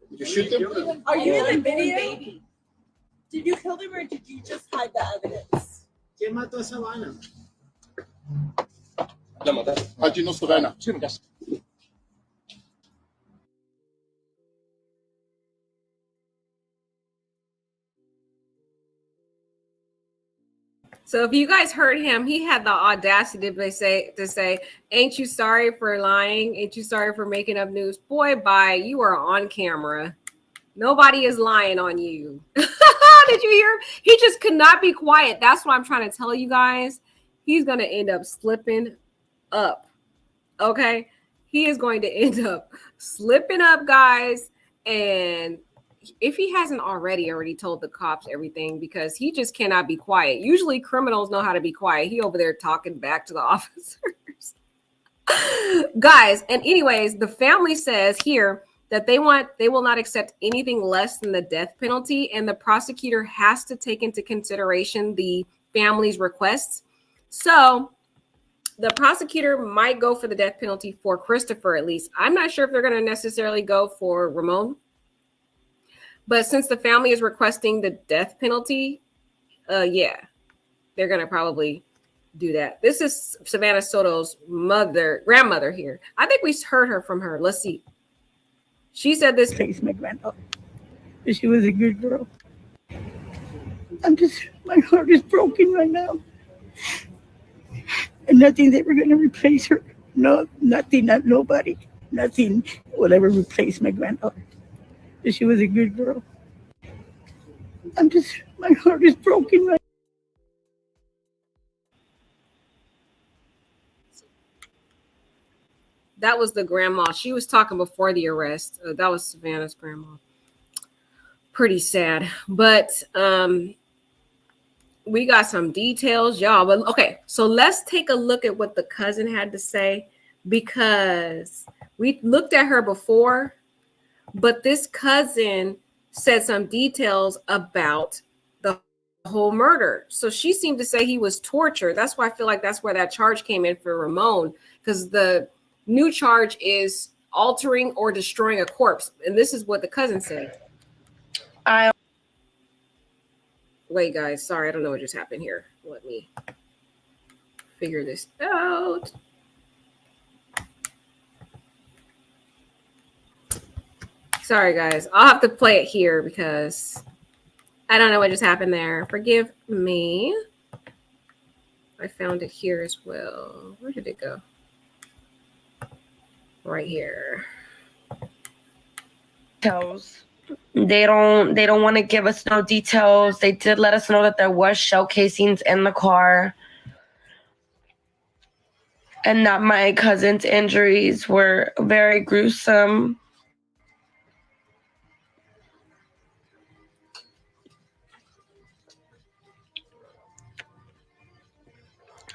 Did you shoot them? Are you in the video? Did you kill them or did you just hide the evidence? ¿Quién mató a Savannah? La mataron. How'd you know Savannah? Sí, en casa. So if you guys heard him, he had the audacity to say, "Ain't you sorry for lying? Ain't you sorry for making up news?" Boy, bye. You are on camera. Nobody is lying on you. Did you hear him? He just could not be quiet. That's what I'm trying to tell you guys. He's going to end up slipping up. Okay? He is going to end up slipping up, guys. And if he hasn't already told the cops everything, because he just cannot be quiet. Usually criminals know how to be quiet. He over there talking back to the officers. Guys, and anyways, the family says here that they will not accept anything less than the death penalty, and the prosecutor has to take into consideration the family's requests. So the prosecutor might go for the death penalty for Christopher, at least. I'm not sure if they're going to necessarily go for Ramon. But since the family is requesting the death penalty, yeah, they're going to probably do that. This is Savannah Soto's grandmother here. I think we heard her from her. Let's see. She said this. Place my granddaughter. She was a good girl. My heart is broken right now. And nothing's ever going to replace her. No, nothing, not nobody. Nothing will ever replace my granddaughter. She was a good girl. My heart is broken right That was the grandma. She was talking before the arrest. That was Savannah's grandma. Pretty sad. But we got some details, y'all. But okay, so let's take a look at what the cousin had to say, because we looked at her before, but this cousin said some details about the whole murder. So she seemed to say he was tortured. That's why I feel like that's where that charge came in for Ramon, because the new charge is altering or destroying a corpse. And this is what the cousin said. Wait, guys. Sorry, I don't know what just happened here. Let me figure this out. Sorry, guys. I'll have to play it here because I don't know what just happened there. Forgive me. I found it here as well. Where did it go? Right here. Details. They don't want to give us no details. They did let us know that there was shell casings in the car and that my cousin's injuries were very gruesome.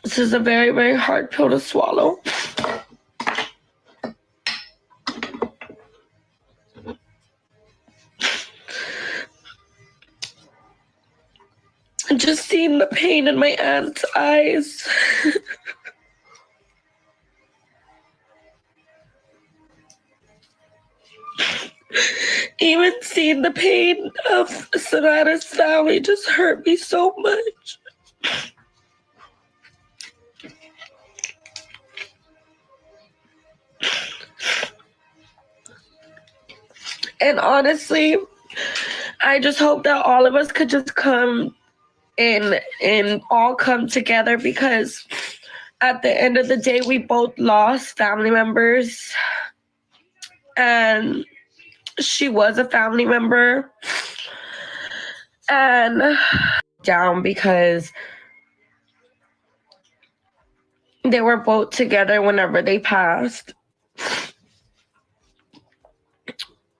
This is a very, very hard pill to swallow. Just seeing the pain in my aunt's eyes. Even seeing the pain of Savannah's family just hurt me so much. And honestly, I just hope that all of us could just come and all come together, because at the end of the day, we both lost family members. And she was a family member. And down because they were both together whenever they passed.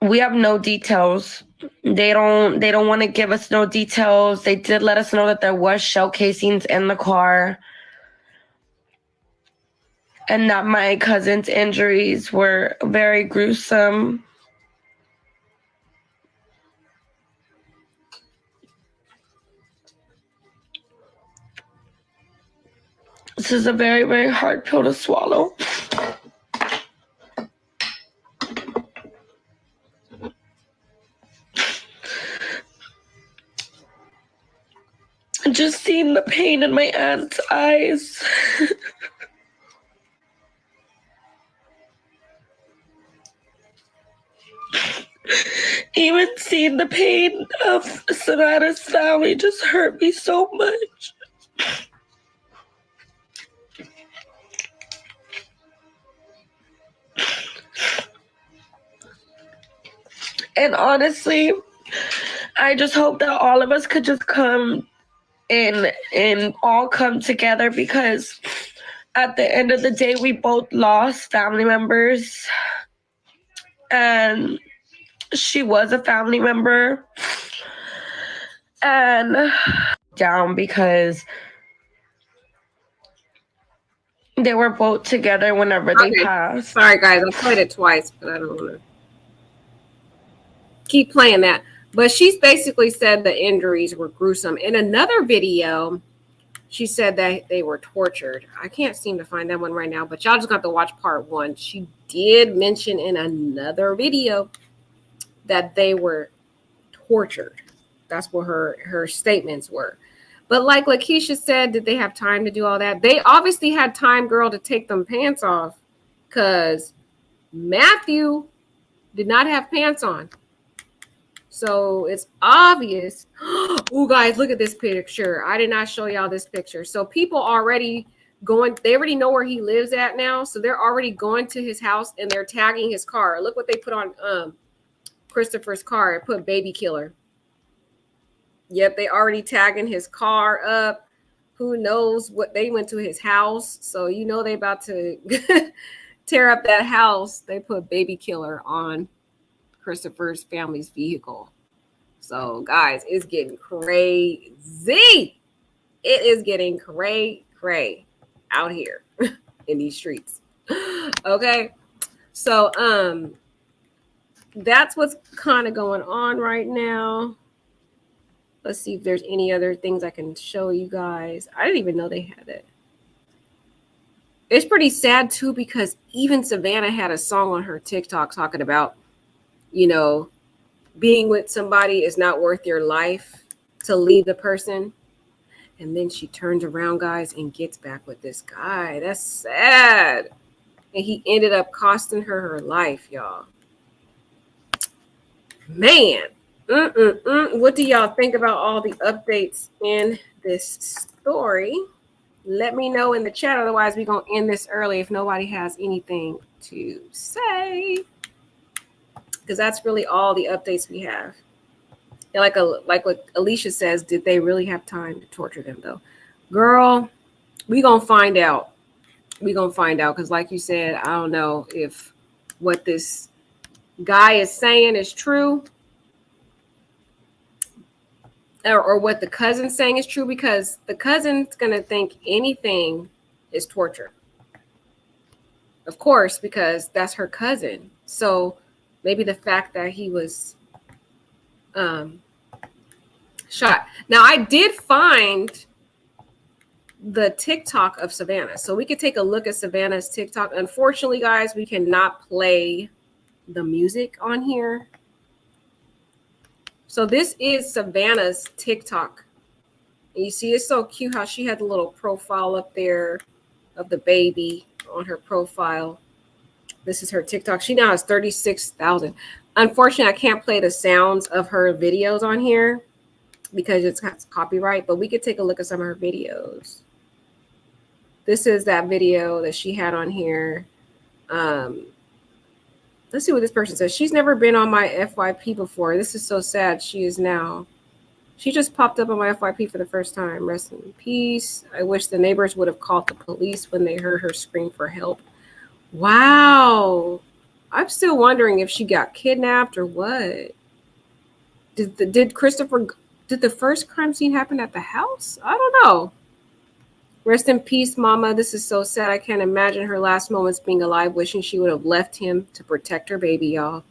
We have no details. They don't want to give us no details. They did let us know that there was shell casings in the car and that my cousin's injuries were very gruesome. This is a very, very hard pill to swallow. Just seeing the pain in my aunt's eyes. Even seeing the pain of Savannah's family just hurt me so much. And honestly, I just hope that all of us could just come and all come together, because at the end of the day, we both lost family members. And she was a family member. And down because they were both together whenever they passed. Sorry, guys. I played it twice, but I don't want to keep playing that. But she's basically said the injuries were gruesome. In another video, she said that they were tortured. I can't seem to find that one right now, but y'all just got to watch part one. She did mention in another video that they were tortured. That's what her statements were. But like Lakeisha said, did they have time to do all that? They obviously had time, girl, to take them pants off, because Matthew did not have pants on. So it's obvious. Oh, guys, look at this picture. I did not show y'all this picture. So people already going, they already know where he lives at now. So they're already going to his house and they're tagging his car. Look what they put on Christopher's car. It put baby killer. Yep, they already tagging his car up. Who knows what, they went to his house. So you know they about to tear up that house. They put baby killer on Christopher's family's vehicle. So guys, it's getting crazy. It is getting cray out here in these streets. Okay. So that's what's kind of going on right now. Let's see if there's any other things I can show you guys. I didn't even know they had it. It's pretty sad too, because even Savannah had a song on her TikTok talking about, you know, being with somebody is not worth your life to leave the person. And then she turns around, guys, and gets back with this guy. That's sad. And he ended up costing her life, y'all. Man. What do y'all think about all the updates in this story? Let me know in the chat. Otherwise, we're going to end this early if nobody has anything to say. Because that's really all the updates we have. And like what Alicia says, did they really have time to torture them, though? Girl, we going to find out. We going to find out. Because like you said, I don't know if what this guy is saying is true. Or what the cousin's saying is true, because the cousin's going to think anything is torture. Of course, because that's her cousin. So maybe the fact that he was shot. Now, I did find the TikTok of Savannah. So we could take a look at Savannah's TikTok. Unfortunately, guys, we cannot play the music on here. So this is Savannah's TikTok. And you see, it's so cute how she had the little profile up there of the baby on her profile. This is her TikTok. She now has 36,000. Unfortunately, I can't play the sounds of her videos on here because it's copyright, but we could take a look at some of her videos. This is that video that she had on here. Let's see what this person says. She's never been on my FYP before. This is so sad. She is now. She just popped up on my FYP for the first time. Rest in peace. I wish the neighbors would have called the police when they heard her scream for help. Wow. I'm still wondering if she got kidnapped or what. Did the first crime scene happen at the house? I don't know. Rest in peace, Mama. This is so sad. I can't imagine her last moments being alive, wishing she would have left him to protect her baby, y'all.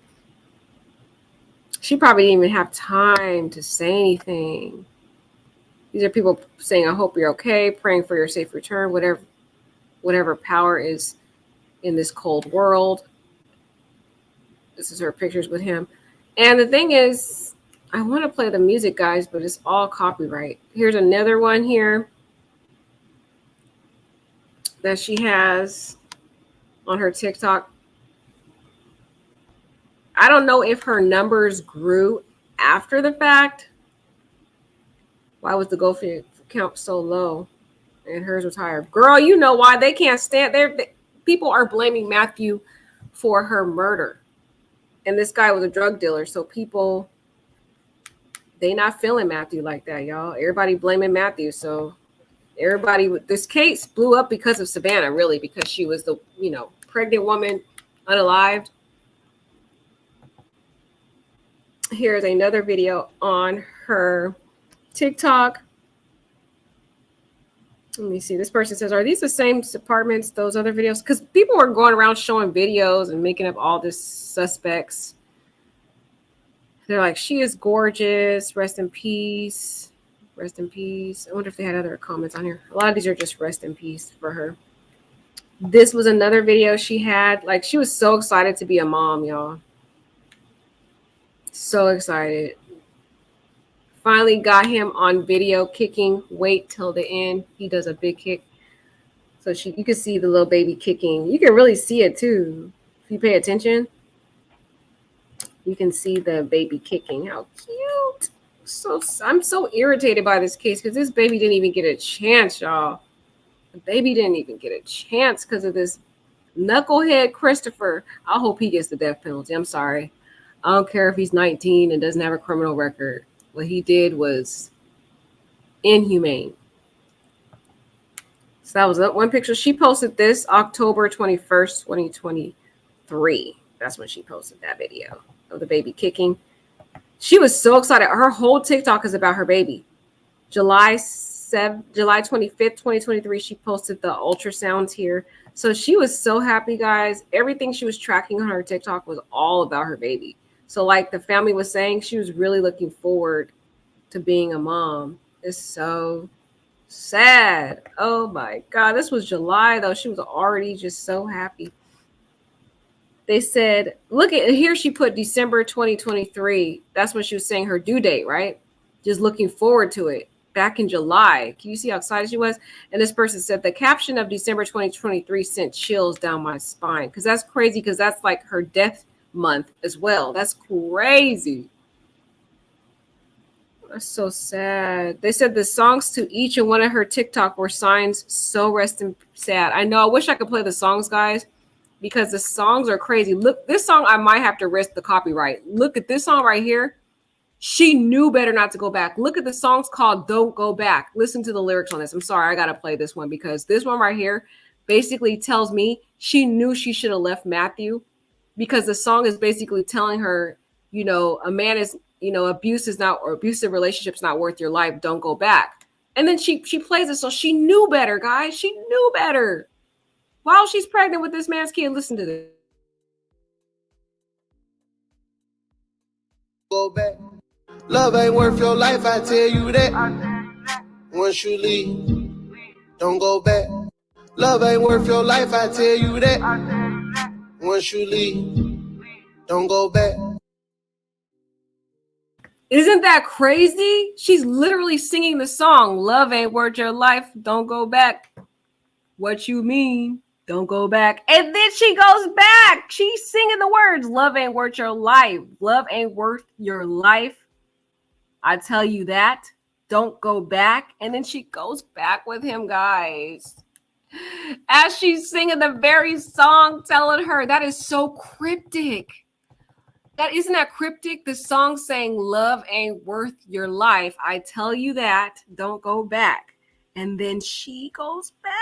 She probably didn't even have time to say anything. These are people saying, I hope you're okay, praying for your safe return, whatever power is in this cold world. This is her pictures with him. And the thing is, I want to play the music, guys, but it's all copyright. Here's another one here that she has on her TikTok. I don't know if her numbers grew after the fact. Why was the GoFundMe count so low and hers was higher? Girl, you know why. They can't stand there. People are blaming Matthew for her murder. And this guy was a drug dealer. So people, they not feeling Matthew like that, y'all. Everybody blaming Matthew. So everybody with this case blew up because of Savannah, really, because she was the, pregnant woman, unalived. Here's another video on her TikTok. Let me see. This person says, are these the same apartments, those other videos? Because people were going around showing videos and making up all this suspects. They're like, she is gorgeous. Rest in peace. Rest in peace. I wonder if they had other comments on here. A lot of these are just rest in peace for her. This was another video she had. Like, she was so excited to be a mom, y'all. So excited. Finally got him on video kicking. Wait till the end. He does a big kick. So you can see the little baby kicking. You can really see it too. If you pay attention, you can see the baby kicking. How cute. I'm so irritated by this case because this baby didn't even get a chance, y'all. The baby didn't even get a chance because of this knucklehead Christopher. I hope he gets the death penalty. I'm sorry. I don't care if he's 19 and doesn't have a criminal record. What he did was inhumane. So that was that one picture. She posted this October 21st, 2023. That's when she posted that video of the baby kicking. She was so excited. Her whole TikTok is about her baby. July 25th, 2023, she posted the ultrasounds here. So she was so happy, guys. Everything she was tracking on her TikTok was all about her baby. So like the family was saying, she was really looking forward to being a mom. It's so sad. Oh my God. This was July though. She was already just so happy. They said, look at here. She put December 2023. That's when she was saying her due date, right? just looking forward to it back in July. Can you see how excited she was? And this person said the caption of December 2023 sent chills down my spine, because that's crazy, because that's like her death month as well. That's crazy. That's so sad. They said the songs to each and one of her TikTok were signs so resting sad. I know. I wish I could play the songs, guys, because the songs are crazy. Look, this song, I might have to risk the copyright. Look at this song right here. She knew better not to go back. Look at the song's called Don't Go Back. Listen to the lyrics on this. I'm sorry, I got to play this one, because this one right here basically tells me she knew she should have left Matthew, because the song is basically telling her, you know, a man is, you know, abuse is not, or abusive relationship's not worth your life. Don't go back. And then she plays it. So she knew better, guys. She knew better. While she's pregnant with this man's kid, listen to this. Go back. Love ain't worth your life, I tell you that. Once you leave, don't go back. Love ain't worth your life, I tell you that. Once you leave, don't go back. Isn't that crazy? She's literally singing the song, love ain't worth your life, don't go back. What you mean? Don't go back. And then she goes back. She's singing the words, love ain't worth your life. Love ain't worth your life. I tell you that. Don't go back. And then she goes back with him, guys. As she's singing the very song telling her, that is so cryptic. Isn't that cryptic? The song saying love ain't worth your life. I tell you that. Don't go back. And then she goes back.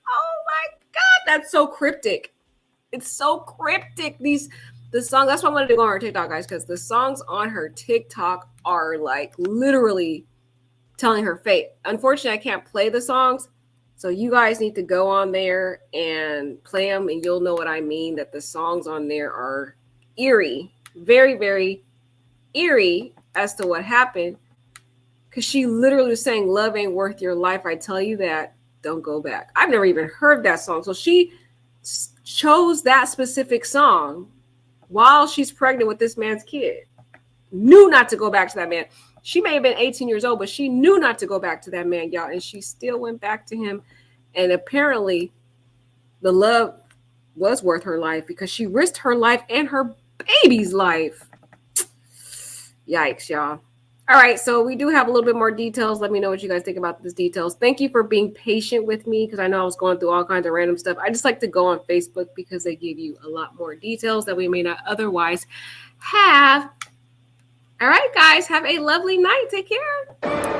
Oh my God, that's so cryptic. It's so cryptic. The song, that's why I wanted to go on her TikTok, guys, because the songs on her TikTok are like literally telling her fate. Unfortunately, I can't play the songs. So you guys need to go on there and play them, and you'll know what I mean, that the songs on there are eerie. Very, very eerie as to what happened, because she literally was saying love ain't worth your life. I tell you that. Don't go back. I've never even heard that song. So she chose that specific song while she's pregnant with this man's kid. Knew not to go back to that man. She may have been 18 years old, but she knew not to go back to that man, y'all. And she still went back to him. And apparently the love was worth her life, because she risked her life and her baby's life. Yikes, y'all. All right, so we do have a little bit more details. Let me know what you guys think about these details. Thank you for being patient with me, because I know I was going through all kinds of random stuff. I just like to go on Facebook because they give you a lot more details that we may not otherwise have. All right, guys, have a lovely night. Take care.